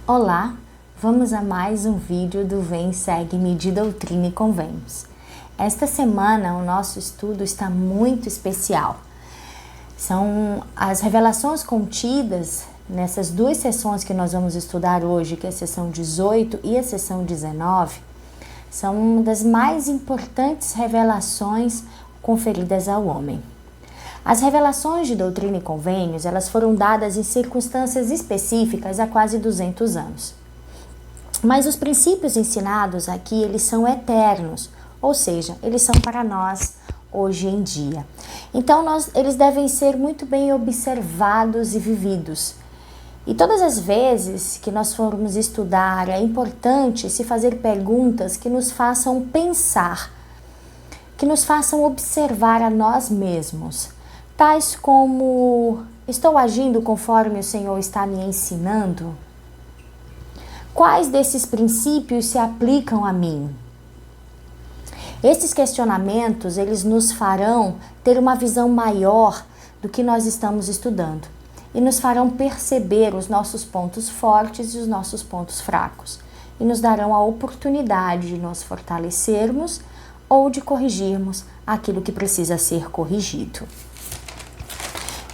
Olá, vamos a mais um vídeo do Vem Segue-me de Doutrina e Convênios. Esta semana o nosso estudo está muito especial. São as revelações contidas nessas duas sessões que nós vamos estudar hoje, que é a sessão 18 e a sessão 19, são uma das mais importantes revelações conferidas ao homem. As revelações de Doutrina e Convênios, elas foram dadas em circunstâncias específicas há quase 200 anos. Mas os princípios ensinados aqui, eles são eternos, ou seja, eles são para nós hoje em dia. Então, eles devem ser muito bem observados e vividos. E todas as vezes que nós formos estudar, é importante se fazer perguntas que nos façam pensar, que nos façam observar a nós mesmos. Tais como: estou agindo conforme o Senhor está me ensinando? Quais desses princípios se aplicam a mim? Esses questionamentos, eles nos farão ter uma visão maior do que nós estamos estudando e nos farão perceber os nossos pontos fortes e os nossos pontos fracos e nos darão a oportunidade de nos fortalecermos ou de corrigirmos aquilo que precisa ser corrigido.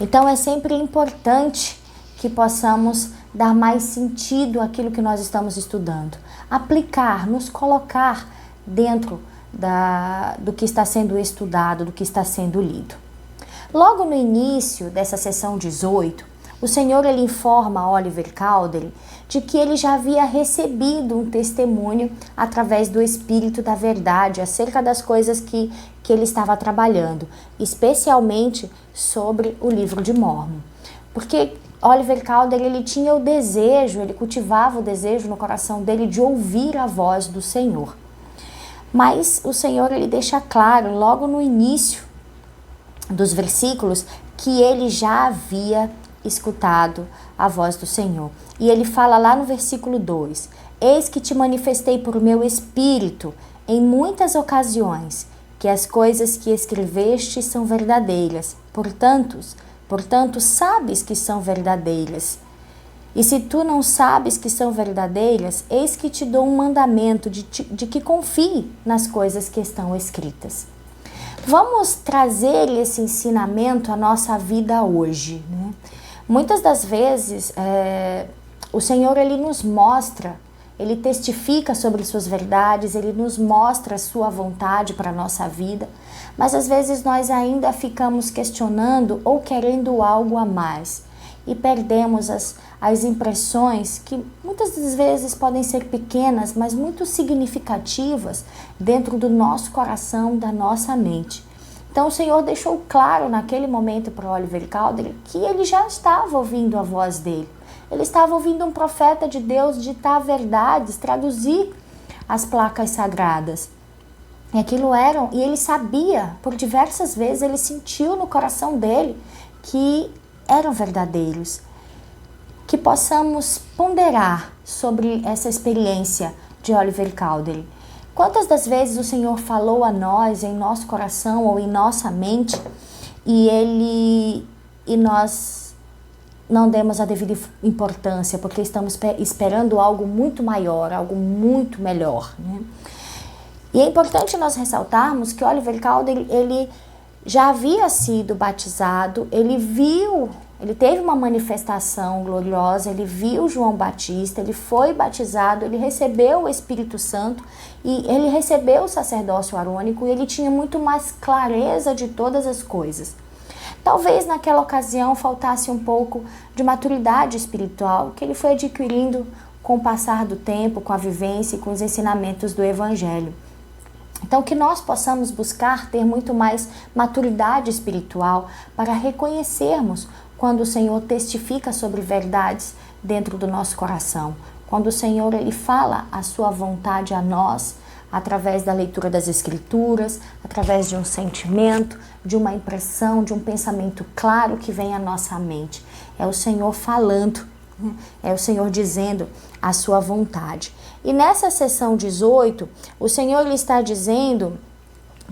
Então é sempre importante que possamos dar mais sentido àquilo que nós estamos estudando, aplicar, nos colocar dentro do que está sendo estudado, do que está sendo lido. Logo no início dessa sessão 18, o Senhor ele informa Oliver Cowdery de que ele já havia recebido um testemunho através do Espírito da Verdade acerca das coisas que ele estava trabalhando, especialmente sobre o livro de Mórmon. Porque Oliver Cowdery ele tinha o desejo, ele cultivava o desejo no coração dele de ouvir a voz do Senhor. Mas o Senhor ele deixa claro logo no início dos versículos que ele já havia escutado a voz do Senhor. E ele fala lá no versículo 2: eis que te manifestei por meu espírito em muitas ocasiões que as coisas que escreveste são verdadeiras, portanto sabes que são verdadeiras. E se tu não sabes que são verdadeiras, eis que te dou um mandamento de que confie nas coisas que estão escritas. Vamos trazer esse ensinamento à nossa vida hoje, né? Muitas das vezes, o Senhor ele nos mostra, ele testifica sobre suas verdades, ele nos mostra a sua vontade para a nossa vida, mas às vezes nós ainda ficamos questionando ou querendo algo a mais e perdemos as impressões que muitas das vezes podem ser pequenas, mas muito significativas dentro do nosso coração, da nossa mente. Então o Senhor deixou claro naquele momento para Oliver Cowdery que ele já estava ouvindo a voz dele. Ele estava ouvindo um profeta de Deus ditar verdades, traduzir as placas sagradas. E ele sabia, por diversas vezes, ele sentiu no coração dele que eram verdadeiros. Que possamos ponderar sobre essa experiência de Oliver Cowdery. Quantas das vezes o Senhor falou a nós, em nosso coração ou em nossa mente, e nós não demos a devida importância, porque estamos esperando algo muito maior, algo muito melhor, né? E é importante nós ressaltarmos que Oliver Cowdery, ele já havia sido batizado, ele teve uma manifestação gloriosa, ele viu João Batista, ele foi batizado, ele recebeu o Espírito Santo e ele recebeu o sacerdócio arônico e ele tinha muito mais clareza de todas as coisas. Talvez naquela ocasião faltasse um pouco de maturidade espiritual que ele foi adquirindo com o passar do tempo, com a vivência e com os ensinamentos do Evangelho. Então, que nós possamos buscar ter muito mais maturidade espiritual para reconhecermos quando o Senhor testifica sobre verdades dentro do nosso coração. Quando o Senhor ele fala a sua vontade a nós, através da leitura das Escrituras, através de um sentimento, de uma impressão, de um pensamento claro que vem à nossa mente. É o Senhor falando, é o Senhor dizendo a sua vontade. E nessa sessão 18, o Senhor ele está dizendo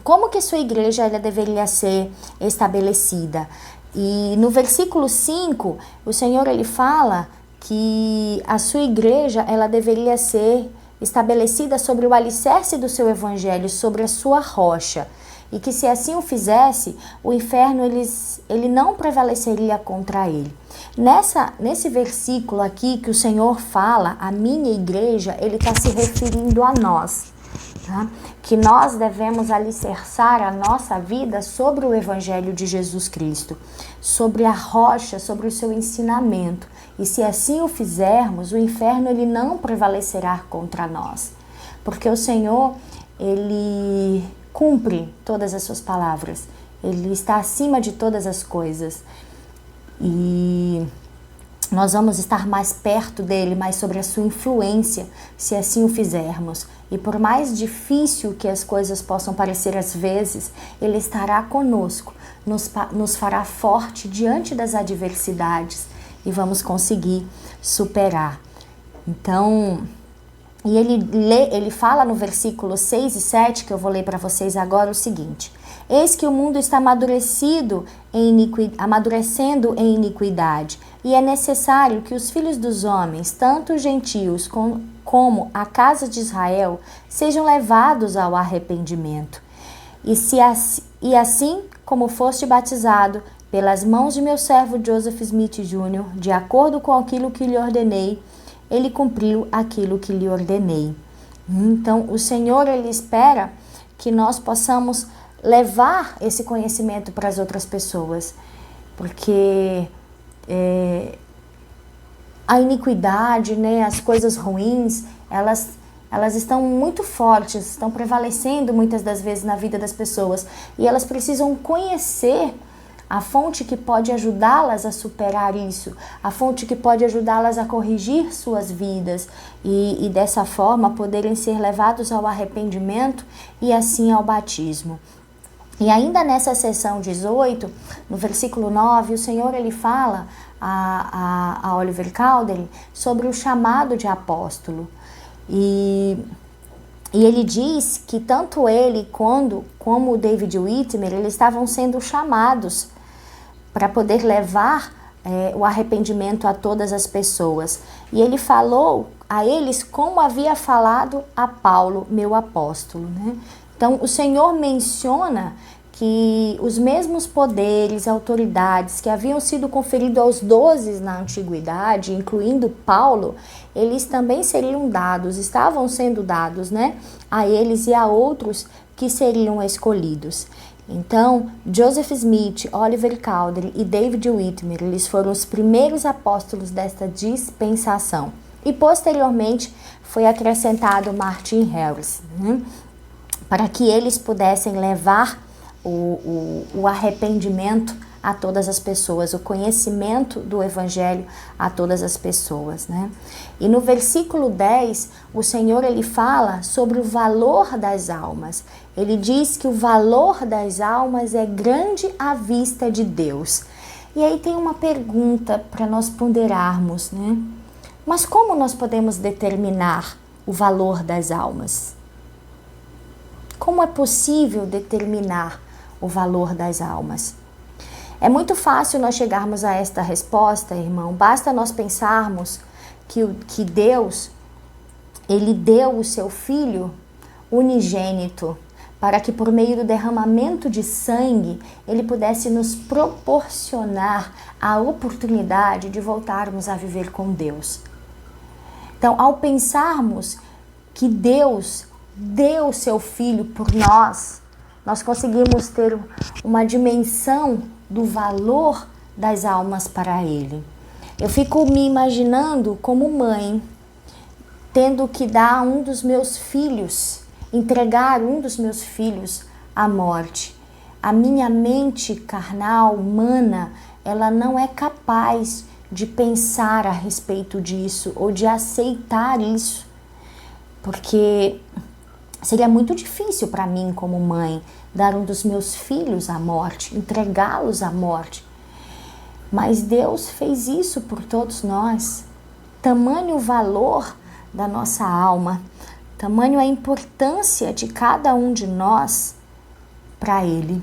como que sua igreja ela deveria ser estabelecida. E no versículo 5, o Senhor ele fala que a sua igreja ela deveria ser estabelecida sobre o alicerce do seu evangelho, sobre a sua rocha, e que se assim o fizesse, o inferno ele não prevaleceria contra ele. Nesse versículo aqui que o Senhor fala, a minha igreja, ele está se referindo a nós, tá? Que nós devemos alicerçar a nossa vida sobre o evangelho de Jesus Cristo, sobre a rocha, sobre o seu ensinamento. E se assim o fizermos, o inferno ele não prevalecerá contra nós, porque o Senhor, ele cumpre todas as suas palavras, ele está acima de todas as coisas, e nós vamos estar mais perto dele, mais sobre a sua influência, se assim o fizermos. E por mais difícil que as coisas possam parecer às vezes, ele estará conosco, nos fará forte diante das adversidades, e vamos conseguir superar. Então, e ele fala no versículo 6 e 7, que eu vou ler para vocês agora, o seguinte: eis que o mundo está amadurecendo em iniquidade, e é necessário que os filhos dos homens, tanto os gentios como a casa de Israel, sejam levados ao arrependimento. E assim como foste batizado pelas mãos de meu servo Joseph Smith Jr., de acordo com aquilo que lhe ordenei, ele cumpriu aquilo que lhe ordenei. Então, o Senhor, ele espera que nós possamos levar esse conhecimento para as outras pessoas, porque a iniquidade, né, as coisas ruins, elas estão muito fortes, estão prevalecendo muitas das vezes na vida das pessoas, e elas precisam conhecer a fonte que pode ajudá-las a superar isso, a fonte que pode ajudá-las a corrigir suas vidas e dessa forma poderem ser levados ao arrependimento e assim ao batismo. E ainda nessa seção 18, no versículo 9, o Senhor ele fala a Oliver Cowdery sobre o chamado de apóstolo. E ele diz que tanto ele como o David Whitmer, eles estavam sendo chamados para poder levar o arrependimento a todas as pessoas. E ele falou a eles como havia falado a Paulo, meu apóstolo, né? Então, o Senhor menciona que os mesmos poderes, autoridades que haviam sido conferidos aos 12 na antiguidade, incluindo Paulo, eles também seriam dados, estavam sendo dados, né, a eles e a outros que seriam escolhidos. Então, Joseph Smith, Oliver Cowdery e David Whitmer, eles foram os primeiros apóstolos desta dispensação. E posteriormente foi acrescentado Martin Harris, né, para que eles pudessem levar o arrependimento a todas as pessoas, o conhecimento do evangelho a todas as pessoas, né? E no versículo 10, o Senhor ele fala sobre o valor das almas. Ele diz que o valor das almas é grande à vista de Deus. E aí tem uma pergunta para nós ponderarmos, né? Mas como nós podemos determinar o valor das almas? Como é possível determinar o valor das almas? É muito fácil nós chegarmos a esta resposta, irmão. Basta nós pensarmos que Deus, ele deu o seu Filho unigênito para que por meio do derramamento de sangue, ele pudesse nos proporcionar a oportunidade de voltarmos a viver com Deus. Então, ao pensarmos que Deus deu o seu Filho por nós conseguimos ter uma dimensão do valor das almas para Ele. Eu fico me imaginando como mãe, tendo que dar um dos meus filhos, entregar um dos meus filhos à morte. A minha mente carnal, humana, ela não é capaz de pensar a respeito disso ou de aceitar isso, porque seria muito difícil para mim como mãe dar um dos meus filhos à morte, entregá-los à morte. Mas Deus fez isso por todos nós. Tamanho o valor da nossa alma, tamanho a importância de cada um de nós para Ele.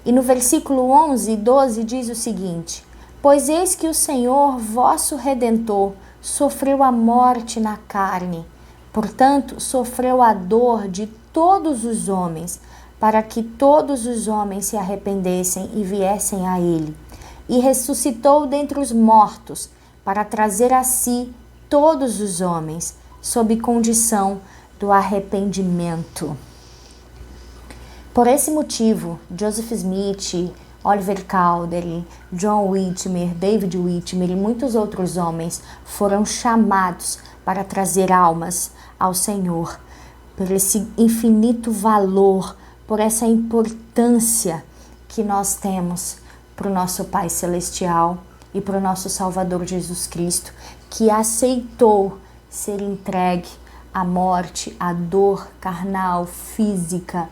E no versículo 11 e 12 diz o seguinte: pois eis que o Senhor, vosso Redentor, sofreu a morte na carne. Portanto, sofreu a dor de todos os homens, para que todos os homens se arrependessem e viessem a ele. E ressuscitou dentre os mortos, para trazer a si todos os homens, sob condição do arrependimento. Por esse motivo, Joseph Smith, Oliver Cowdery, John Whitmer, David Whitmer e muitos outros homens foram chamados para trazer almas ao Senhor, por esse infinito valor, por essa importância que nós temos para o nosso Pai Celestial e para o nosso Salvador Jesus Cristo, que aceitou ser entregue à morte, à dor carnal, física,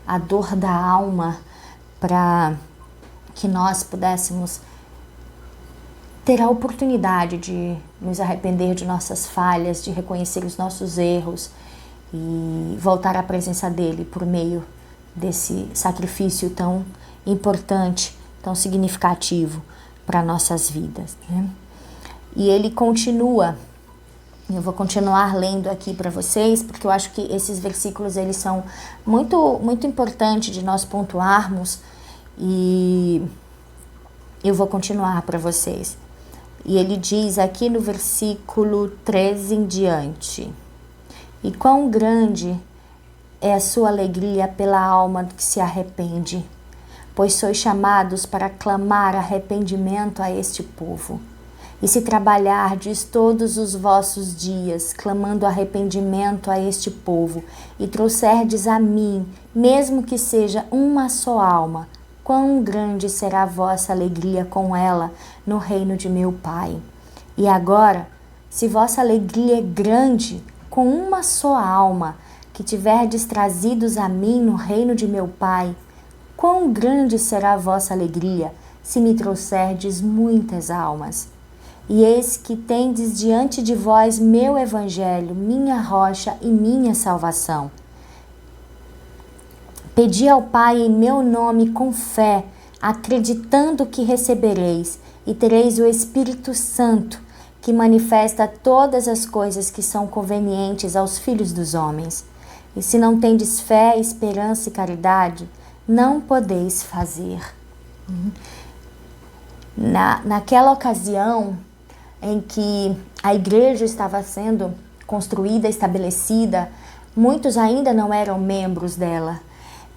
à dor da alma, para que nós pudéssemos ter a oportunidade de nos arrepender de nossas falhas, de reconhecer os nossos erros e voltar à presença dele por meio desse sacrifício tão importante, tão significativo para nossas vidas, né? E ele continua, eu vou continuar lendo aqui para vocês, porque eu acho que esses versículos eles são muito importantes de nós pontuarmos, e eu vou continuar para vocês. E ele diz aqui no versículo 13 em diante: e quão grande é a sua alegria pela alma que se arrepende, pois sois chamados para clamar arrependimento a este povo. E se trabalhardes todos os vossos dias, clamando arrependimento a este povo, e trouxerdes a mim, mesmo que seja uma só alma, quão grande será a vossa alegria com ela no reino de meu Pai. E agora, se vossa alegria é grande com uma só alma, que tiverdes trazidos a mim no reino de meu Pai, quão grande será a vossa alegria, se me trouxerdes muitas almas. E eis que tendes diante de vós meu evangelho, minha rocha e minha salvação. Pedi ao Pai em meu nome com fé, acreditando que recebereis, e tereis o Espírito Santo, que manifesta todas as coisas que são convenientes aos filhos dos homens. E se não tendes fé, esperança e caridade, não podeis fazer. Naquela ocasião em que a igreja estava sendo construída, estabelecida, muitos ainda não eram membros dela.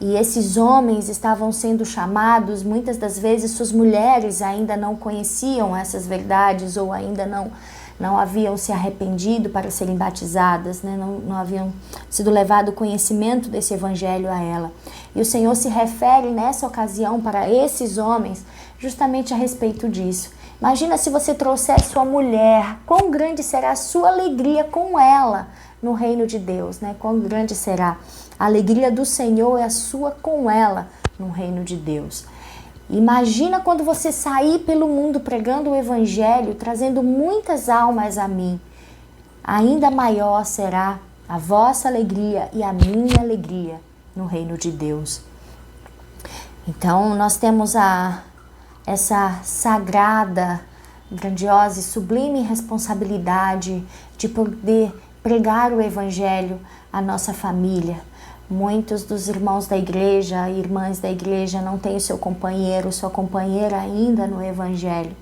E esses homens estavam sendo chamados, muitas das vezes suas mulheres ainda não conheciam essas verdades ou ainda não haviam se arrependido para serem batizadas, né? Não haviam sido levado o conhecimento desse evangelho a ela. E o Senhor se refere nessa ocasião para esses homens justamente a respeito disso. Imagina se você trouxer sua mulher, quão grande será a sua alegria com ela no reino de Deus, né? Quão grande será a alegria do Senhor é a sua com ela no reino de Deus. Imagina quando você sair pelo mundo pregando o evangelho, trazendo muitas almas a mim. Ainda maior será a vossa alegria e a minha alegria no reino de Deus. Então, nós temos essa sagrada, grandiosa e sublime responsabilidade de poder pregar o evangelho à nossa família. Muitos dos irmãos da igreja e irmãs da igreja não têm o seu companheiro, sua companheira ainda no evangelho.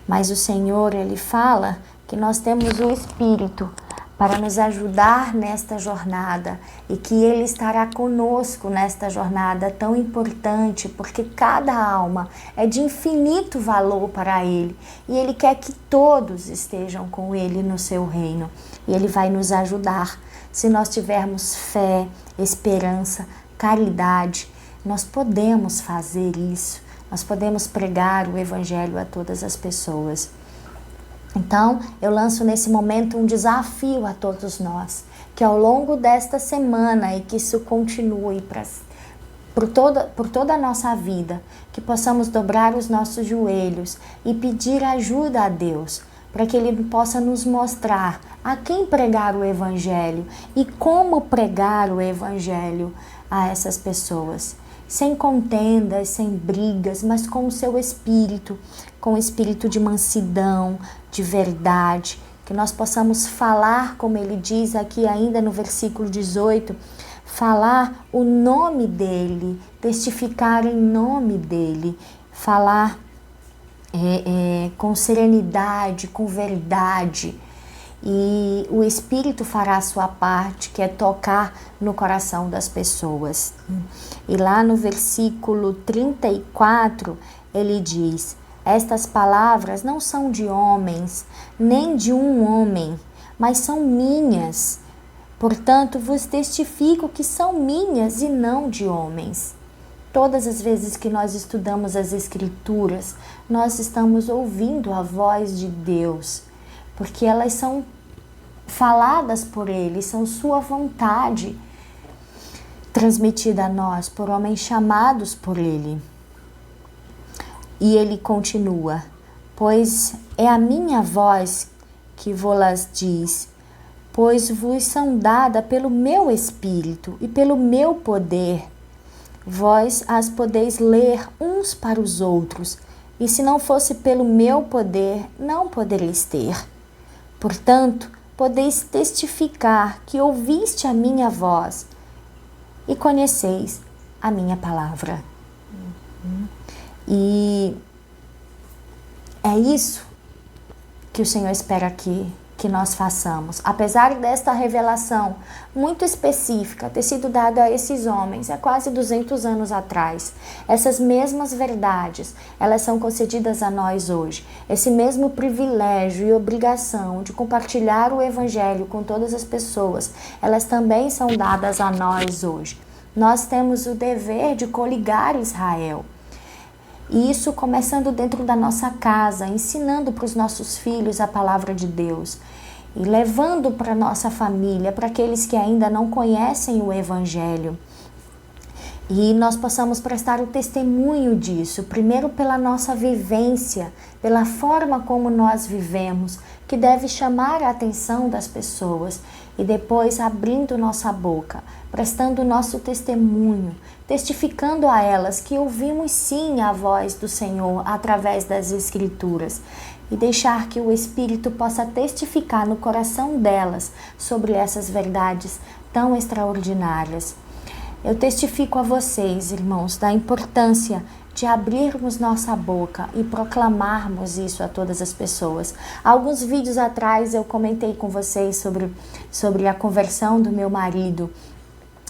Mas o Senhor, Ele fala que nós temos o Espírito para nos ajudar nesta jornada e que Ele estará conosco nesta jornada tão importante, porque cada alma é de infinito valor para Ele e Ele quer que todos estejam com Ele no seu reino e Ele vai nos ajudar. Se nós tivermos fé, esperança, caridade, nós podemos fazer isso, nós podemos pregar o evangelho a todas as pessoas. Então, eu lanço nesse momento um desafio a todos nós, que ao longo desta semana e que isso continue por toda a nossa vida, que possamos dobrar os nossos joelhos e pedir ajuda a Deus, para que Ele possa nos mostrar a quem pregar o Evangelho e como pregar o Evangelho a essas pessoas. Sem contendas, sem brigas, mas com o seu espírito, com o espírito de mansidão, de verdade, que nós possamos falar, como ele diz aqui ainda no versículo 18, falar o nome dele, testificar em nome dele, falar com serenidade, com verdade. E o Espírito fará a sua parte, que é tocar no coração das pessoas. E lá no versículo 34, ele diz: estas palavras não são de homens, nem de um homem, mas são minhas. Portanto, vos testifico que são minhas e não de homens. Todas as vezes que nós estudamos as Escrituras, nós estamos ouvindo a voz de Deus, porque elas são faladas por Ele, são sua vontade transmitida a nós, por homens chamados por Ele. E Ele continua: pois é a minha voz que vos diz, pois vos são dada pelo meu Espírito e pelo meu poder. Vós as podeis ler uns para os outros, e se não fosse pelo meu poder, não podereis ter. Portanto, podeis testificar que ouviste a minha voz e conheceis a minha palavra. E é isso que o Senhor espera que nós façamos. Apesar desta revelação muito específica ter sido dada a esses homens há quase 200 anos atrás, essas mesmas verdades, elas são concedidas a nós hoje. Esse mesmo privilégio e obrigação de compartilhar o Evangelho com todas as pessoas, elas também são dadas a nós hoje. Nós temos o dever de coligar Israel. E isso começando dentro da nossa casa, ensinando para os nossos filhos a palavra de Deus. E levando para a nossa família, para aqueles que ainda não conhecem o Evangelho. E nós possamos prestar o testemunho disso, primeiro pela nossa vivência, pela forma como nós vivemos, que deve chamar a atenção das pessoas. E depois abrindo nossa boca, prestando o nosso testemunho, testificando a elas que ouvimos sim a voz do Senhor através das Escrituras e deixar que o Espírito possa testificar no coração delas sobre essas verdades tão extraordinárias. Eu testifico a vocês, irmãos, da importância de abrirmos nossa boca e proclamarmos isso a todas as pessoas. Alguns vídeos atrás eu comentei com vocês sobre a conversão do meu marido.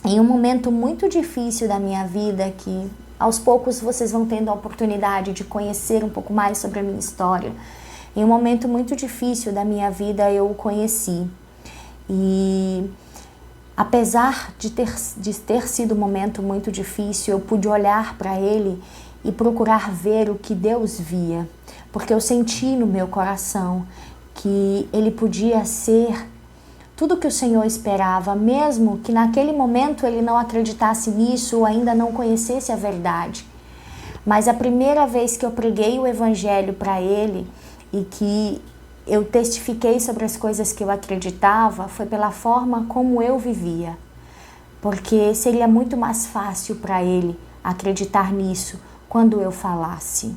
Em um momento muito difícil da minha vida, que aos poucos vocês vão tendo a oportunidade de conhecer um pouco mais sobre a minha história. Em um momento muito difícil da minha vida eu o conheci. E apesar de ter sido um momento muito difícil, eu pude olhar para ele e procurar ver o que Deus via, porque eu senti no meu coração que ele podia ser tudo que o Senhor esperava, mesmo que naquele momento ele não acreditasse nisso ou ainda não conhecesse a verdade. Mas a primeira vez que eu preguei o Evangelho para ele e que eu testifiquei sobre as coisas que eu acreditava, foi pela forma como eu vivia, porque seria muito mais fácil para ele acreditar nisso quando eu falasse.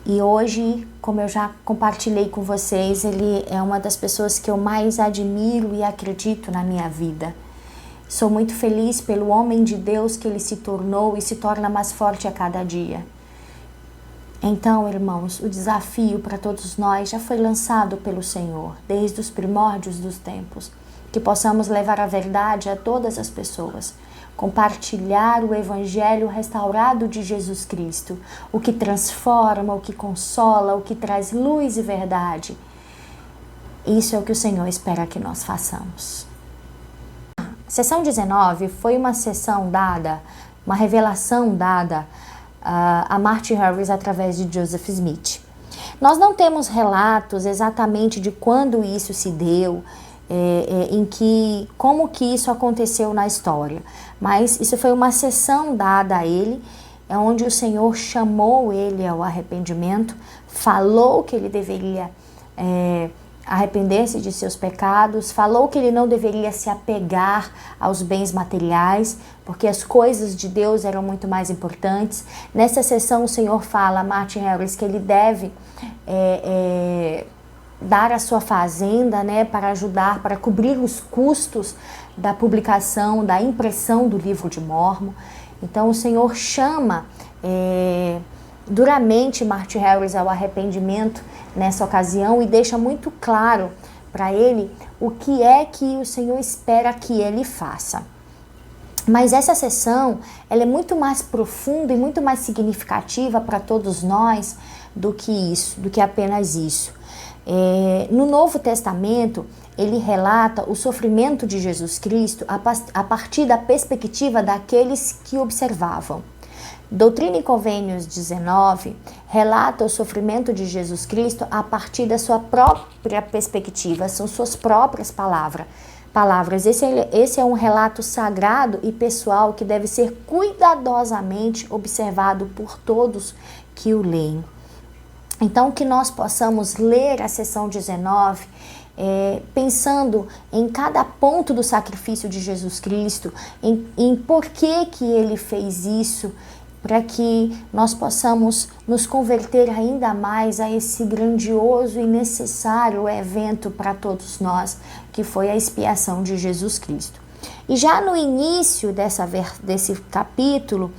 E hoje, como eu já compartilhei com vocês, ele é uma das pessoas que eu mais admiro e acredito na minha vida. Sou muito feliz pelo homem de Deus que ele se tornou e se torna mais forte a cada dia. Então, irmãos, o desafio para todos nós já foi lançado pelo Senhor, desde os primórdios dos tempos, que possamos levar a verdade a todas as pessoas, compartilhar o Evangelho restaurado de Jesus Cristo, o que transforma, o que consola, o que traz luz e verdade. Isso é o que o Senhor espera que nós façamos. A sessão 19 foi uma sessão dada, uma revelação dada a Martin Harris através de Joseph Smith. Nós não temos relatos exatamente de quando isso se deu, como que isso aconteceu na história, mas isso foi uma sessão dada a ele, onde o Senhor chamou ele ao arrependimento, falou que ele deveria arrepender-se de seus pecados, falou que ele não deveria se apegar aos bens materiais, porque as coisas de Deus eram muito mais importantes. Nessa sessão o Senhor fala a Martin Harris que ele deve dar a sua fazenda, né, para ajudar, para cobrir os custos da publicação, da impressão do livro de Mórmon. Então o Senhor chama duramente Marty Harris ao arrependimento nessa ocasião e deixa muito claro para ele o que é que o Senhor espera que ele faça. Mas essa sessão, ela é muito mais profunda e muito mais significativa para todos nós do que isso, do que apenas isso. No Novo Testamento, ele relata o sofrimento de Jesus Cristo a partir da perspectiva daqueles que observavam. Doutrina e Convênios 19 relata o sofrimento de Jesus Cristo a partir da sua própria perspectiva, são suas próprias palavras. Esse é um relato sagrado e pessoal que deve ser cuidadosamente observado por todos que o leem. Então, que nós possamos ler a sessão 19, pensando em cada ponto do sacrifício de Jesus Cristo, em por que ele fez isso, para que nós possamos nos converter ainda mais a esse grandioso e necessário evento para todos nós, que foi a expiação de Jesus Cristo. E já no início desse capítulo,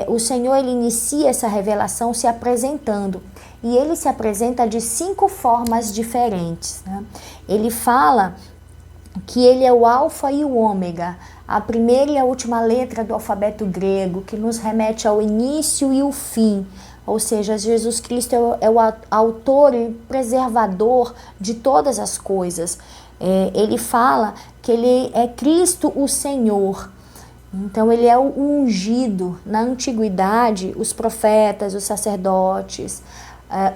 o Senhor ele inicia essa revelação se apresentando. E ele se apresenta de 5 formas diferentes, né? Ele fala que ele é o alfa e o ômega, a primeira e a última letra do alfabeto grego, que nos remete ao início e o fim. Ou seja, Jesus Cristo é o autor e preservador de todas as coisas. Ele fala que ele é Cristo o Senhor. Então ele é o ungido. Na antiguidade, os profetas, os sacerdotes,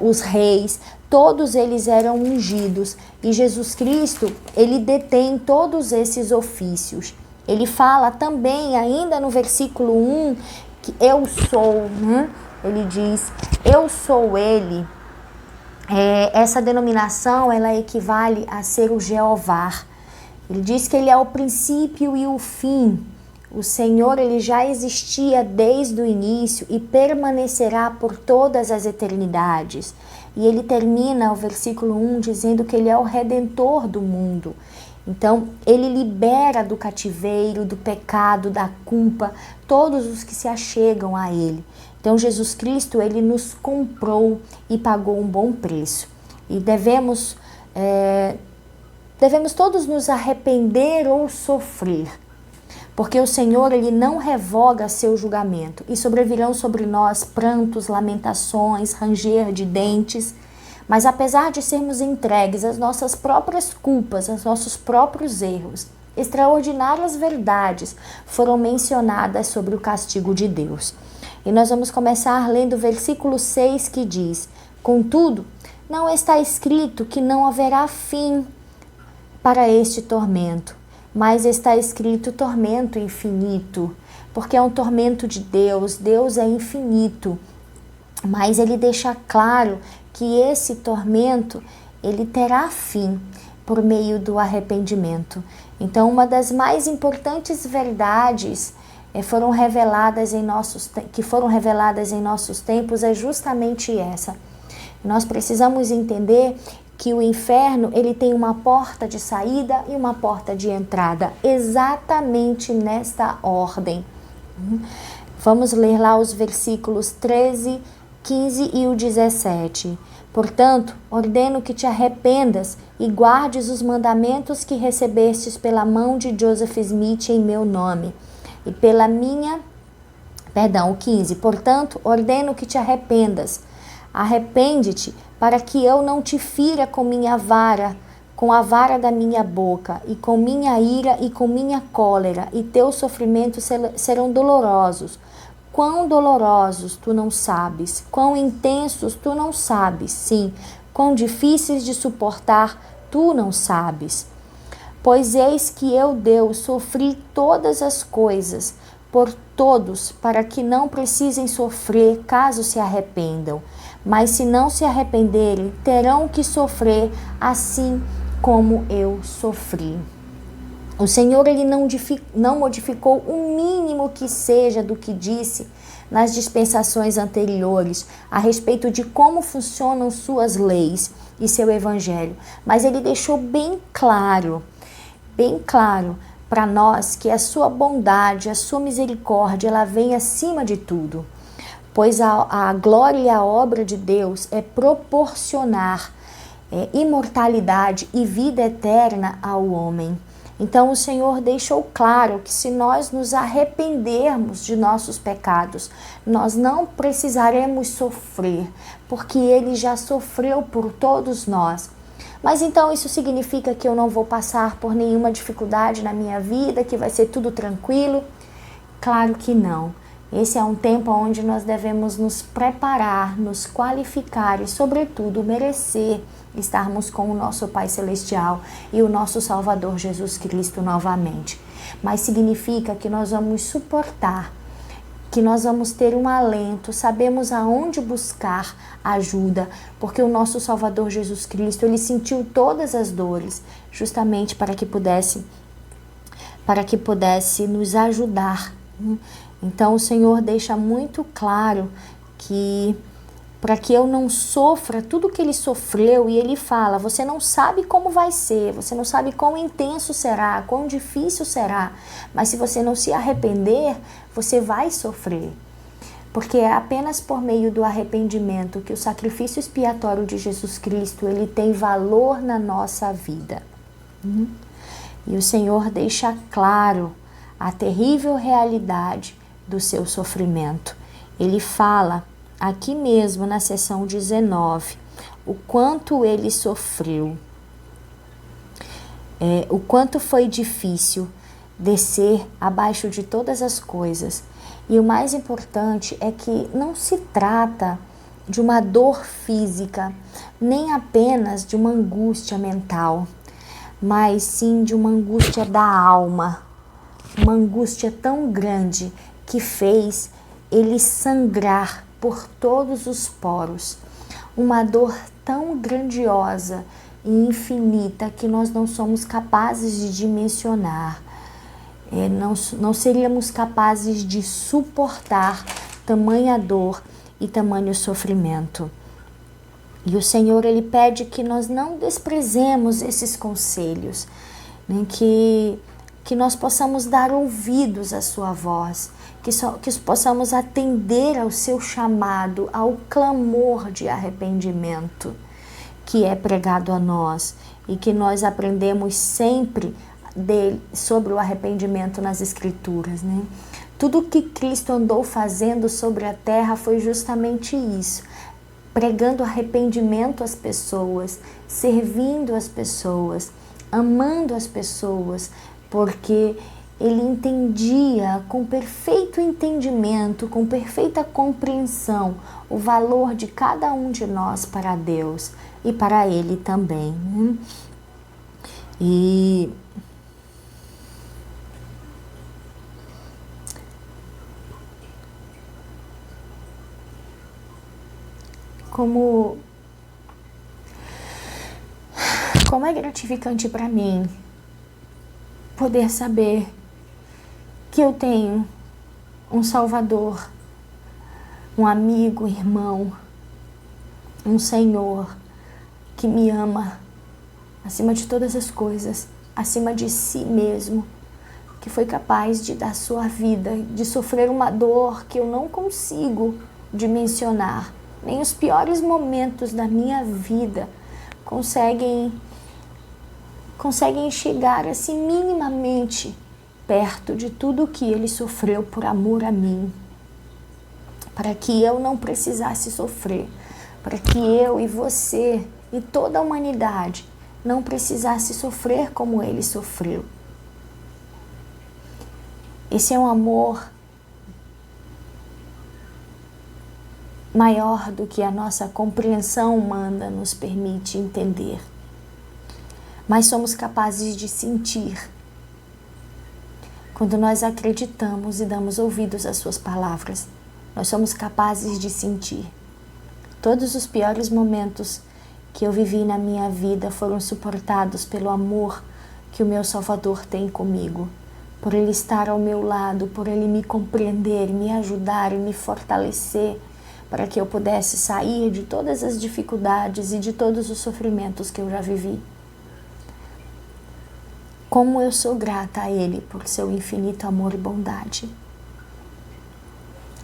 os reis, todos eles eram ungidos. E Jesus Cristo, ele detém todos esses ofícios. Ele fala também, ainda no versículo 1, que eu sou, né? Ele diz, eu sou ele. Essa denominação, ela equivale a ser o Jeová. Ele diz que ele é o princípio e o fim. O Senhor, ele já existia desde o início e permanecerá por todas as eternidades. E ele termina o versículo 1 dizendo que ele é o Redentor do mundo. Então, ele libera do cativeiro, do pecado, da culpa, todos os que se achegam a ele. Então, Jesus Cristo, ele nos comprou e pagou um bom preço. E devemos todos nos arrepender ou sofrer. Porque o Senhor, ele não revoga seu julgamento. E sobrevirão sobre nós prantos, lamentações, ranger de dentes. Mas apesar de sermos entregues às nossas próprias culpas, aos nossos próprios erros, extraordinárias verdades foram mencionadas sobre o castigo de Deus. E nós vamos começar lendo o versículo 6 que diz: contudo, não está escrito que não haverá fim para este tormento, mas está escrito tormento infinito, porque é um tormento de Deus, Deus é infinito, mas ele deixa claro que esse tormento, ele terá fim por meio do arrependimento. Então, uma das mais importantes verdades que foram reveladas em nossos tempos é justamente essa. Nós precisamos entender que o inferno, ele tem uma porta de saída e uma porta de entrada, exatamente nesta ordem. Vamos ler lá os versículos 13, 15 e o 17. Portanto, ordeno que te arrependas e guardes os mandamentos que recebestes pela mão de Joseph Smith em meu nome. E pela minha... Perdão, o 15. Portanto, ordeno que te arrependas. Arrepende-te para que eu não te fira com minha vara, com a vara da minha boca, e com minha ira e com minha cólera, e teus sofrimentos serão dolorosos. Quão dolorosos tu não sabes, quão intensos tu não sabes, sim, quão difíceis de suportar tu não sabes. Pois eis que eu, Deus, sofri todas as coisas por todos, para que não precisem sofrer caso se arrependam. Mas se não se arrependerem, terão que sofrer assim como eu sofri. O Senhor, ele não modificou o mínimo que seja do que disse nas dispensações anteriores a respeito de como funcionam suas leis e seu evangelho, mas ele deixou bem claro para nós que a sua bondade, a sua misericórdia, ela vem acima de tudo, pois a glória e a obra de Deus é proporcionar imortalidade e vida eterna ao homem. Então o Senhor deixou claro que se nós nos arrependermos de nossos pecados, nós não precisaremos sofrer, porque Ele já sofreu por todos nós. Mas então isso significa que eu não vou passar por nenhuma dificuldade na minha vida, que vai ser tudo tranquilo? Claro que não. Esse é um tempo onde nós devemos nos preparar, nos qualificar e, sobretudo, merecer estarmos com o nosso Pai Celestial e o nosso Salvador Jesus Cristo novamente. Mas significa que nós vamos suportar, que nós vamos ter um alento, sabemos aonde buscar ajuda, porque o nosso Salvador Jesus Cristo, ele sentiu todas as dores, justamente para que pudesse nos ajudar. Então o Senhor deixa muito claro que para que eu não sofra tudo que ele sofreu, e ele fala, você não sabe como vai ser, você não sabe quão intenso será, quão difícil será, mas se você não se arrepender, você vai sofrer. Porque é apenas por meio do arrependimento que o sacrifício expiatório de Jesus Cristo, ele tem valor na nossa vida. E o Senhor deixa claro a terrível realidade do seu sofrimento. Ele fala aqui mesmo na seção 19, o quanto ele sofreu, o quanto foi difícil descer abaixo de todas as coisas. E o mais importante é que não se trata de uma dor física, nem apenas de uma angústia mental, mas sim de uma angústia da alma, uma angústia tão grande que fez ele sangrar por todos os poros, uma dor tão grandiosa e infinita que nós não somos capazes de dimensionar, não seríamos capazes de suportar tamanha dor e tamanho sofrimento. E o Senhor, ele pede que nós não desprezemos esses conselhos, né? Que nós possamos dar ouvidos à sua voz, que possamos atender ao seu chamado, ao clamor de arrependimento que é pregado a nós e que nós aprendemos sempre sobre o arrependimento nas Escrituras, né? Tudo que Cristo andou fazendo sobre a terra foi justamente isso, pregando arrependimento às pessoas, servindo as pessoas, amando as pessoas, porque ele entendia com perfeito entendimento, com perfeita compreensão, o valor de cada um de nós para Deus e para Ele também, né? E como é gratificante para mim poder saber que eu tenho um Salvador, um amigo, irmão, um Senhor que me ama acima de todas as coisas, acima de si mesmo, que foi capaz de dar sua vida, de sofrer uma dor que eu não consigo dimensionar. Nem os piores momentos da minha vida conseguem chegar assim minimamente perto de tudo que ele sofreu por amor a mim, para que eu não precisasse sofrer, para que eu e você e toda a humanidade não precisasse sofrer como ele sofreu. Esse é um amor maior do que a nossa compreensão humana nos permite entender. Mas somos capazes de sentir quando nós acreditamos e damos ouvidos às suas palavras. Nós somos capazes de sentir. Todos os piores momentos que eu vivi na minha vida foram suportados pelo amor que o meu Salvador tem comigo. por Ele estar ao meu lado, por Ele me compreender, me ajudar e me fortalecer, para que eu pudesse sair de todas as dificuldades e de todos os sofrimentos que eu já vivi. Como eu sou grata a Ele por seu infinito amor e bondade.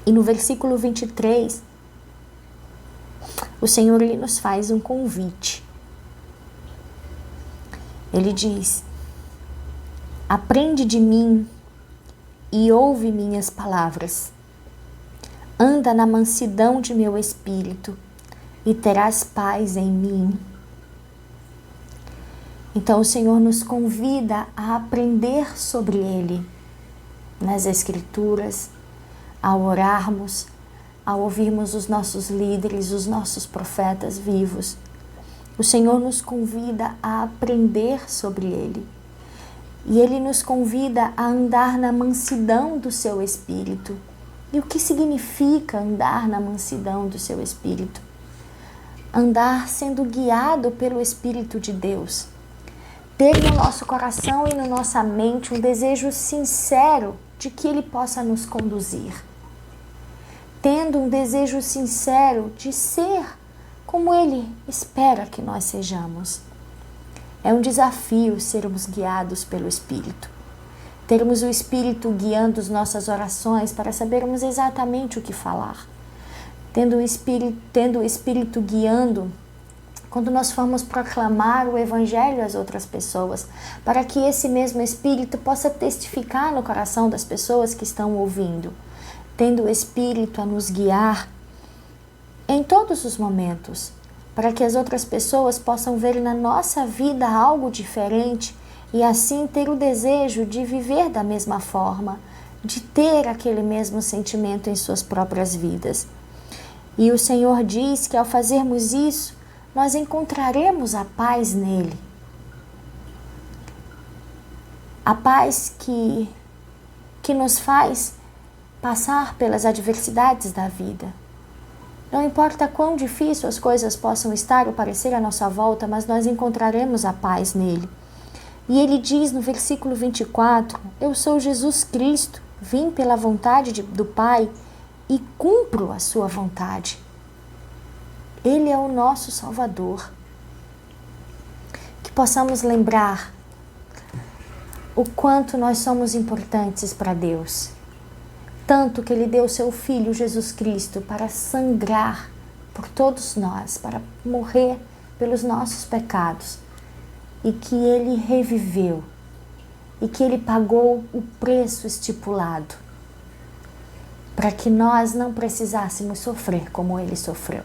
E no versículo 23, o Senhor Ele nos faz um convite. Ele diz: aprende de mim e ouve minhas palavras. Anda na mansidão de meu espírito e terás paz em mim. Então o Senhor nos convida a aprender sobre Ele nas Escrituras, ao orarmos, ao ouvirmos os nossos líderes, os nossos profetas vivos. O Senhor nos convida a aprender sobre Ele. E Ele nos convida a andar na mansidão do seu Espírito. E o que significa andar na mansidão do seu Espírito? Andar sendo guiado pelo Espírito de Deus. Ter no nosso coração e na nossa mente um desejo sincero de que Ele possa nos conduzir. Tendo um desejo sincero de ser como Ele espera que nós sejamos. É um desafio sermos guiados pelo Espírito. Termos o Espírito guiando as nossas orações para sabermos exatamente o que falar. Tendo o Espírito guiando quando nós formos proclamar o Evangelho às outras pessoas, para que esse mesmo Espírito possa testificar no coração das pessoas que estão ouvindo. Tendo o Espírito a nos guiar em todos os momentos, para que as outras pessoas possam ver na nossa vida algo diferente e assim ter o desejo de viver da mesma forma, de ter aquele mesmo sentimento em suas próprias vidas. E o Senhor diz que ao fazermos isso, nós encontraremos a paz nele. A paz que nos faz passar pelas adversidades da vida. Não importa quão difícil as coisas possam estar ou parecer à nossa volta, mas nós encontraremos a paz nele. E ele diz no versículo 24, eu sou Jesus Cristo, vim pela vontade do Pai e cumpro a sua vontade. Ele é o nosso Salvador. Que possamos lembrar o quanto nós somos importantes para Deus. Tanto que Ele deu seu Filho Jesus Cristo para sangrar por todos nós, para morrer pelos nossos pecados. E que Ele reviveu. E que Ele pagou o preço estipulado. Para que nós não precisássemos sofrer como Ele sofreu.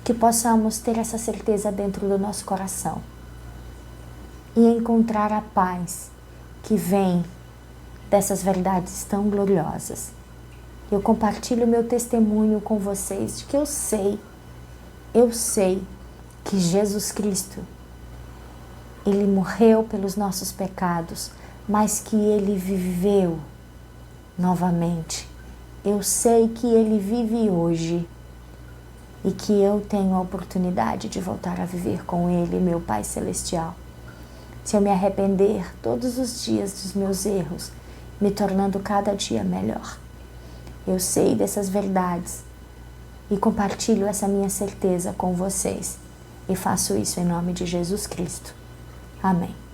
Que possamos ter essa certeza dentro do nosso coração. E encontrar a paz que vem dessas verdades tão gloriosas. Eu compartilho meu testemunho com vocês de que eu sei que Jesus Cristo, Ele morreu pelos nossos pecados, mas que Ele viveu novamente. Eu sei que Ele vive hoje e que eu tenho a oportunidade de voltar a viver com Ele, meu Pai Celestial. Se eu me arrepender todos os dias dos meus erros, me tornando cada dia melhor. Eu sei dessas verdades e compartilho essa minha certeza com vocês. E faço isso em nome de Jesus Cristo. Amém.